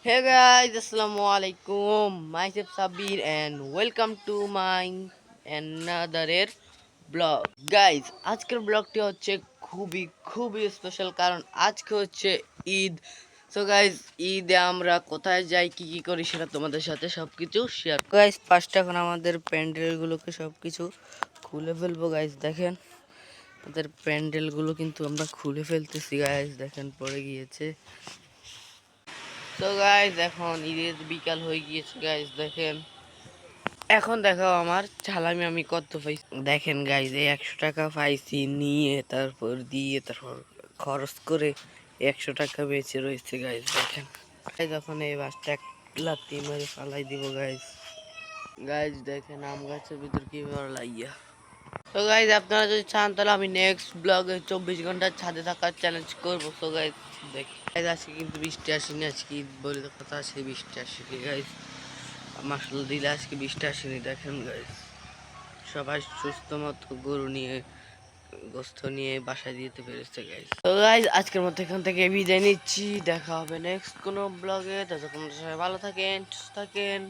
Hey guys, Assalamualaikum. Myself Sabir and welcome to my another blog guys. আজকের ব্লগটি হচ্ছে খুবই খুবই স্পেশাল, কারণ আজকে হচ্ছে ঈদ। সো গাইজ, ঈদে আমরা কোথায় যাই, কি কি করি, সেটা তোমাদের সাথে সবকিছু শেয়ার। গাইজ, ফার্স্ট এখন আমাদের প্যান্ডেলগুলোকে সবকিছু খুলে ফেলবো। গাইজ দেখেন, আমাদের প্যান্ডেলগুলো কিন্তু আমরা খুলে ফেলতেছি। গাইজ দেখেন, পড়ে গিয়েছে। তো গাইজ, এখন ঈদের বিকাল হয়ে গিয়েছে। গাইজ দেখেন, এখন দেখো আমার চালামি আমি কত পাইছি। দেখেন গাইজ, এই 100 টাকা পাইছি, নিয়ে তারপর দিয়ে তারপর খরচ করে 100 টাকা বেঁচে রয়েছে। গাইজ দেখেন, যখন এই বাসটা এক লাত্তি মেরে ফালাই দিব। গাইজ গাইজ দেখেন, আম গাছের ভিতর কিভাবে লাইয়া। তো গাইজ, আপনারা যদি চান তাহলে আমি নেক্সট ব্লগে 24 ঘন্টা ছাদে থাকার চ্যালেঞ্জ করবো। তো গাইজ দেখি, আজকে কিন্তু বৃষ্টি আসেনি। আজকে ঈদ বলে কথা, আজকে বৃষ্টি আসেনি। গাইজ মাসাল দিলে আজকে বৃষ্টি আসেনি। দেখেন গাইজ, সবাই সুস্থ মতো গরু নিয়ে গোস্ত নিয়ে বাসায় দিতে পেরেছে। গাইজ তো গাইজ, আজকের মতো এখান থেকে বিদায় নিচ্ছি। দেখা হবে নেক্সট কোনো ব্লগে। ততক্ষণ সবাই ভালো থাকেন, সুস্থ থাকেন।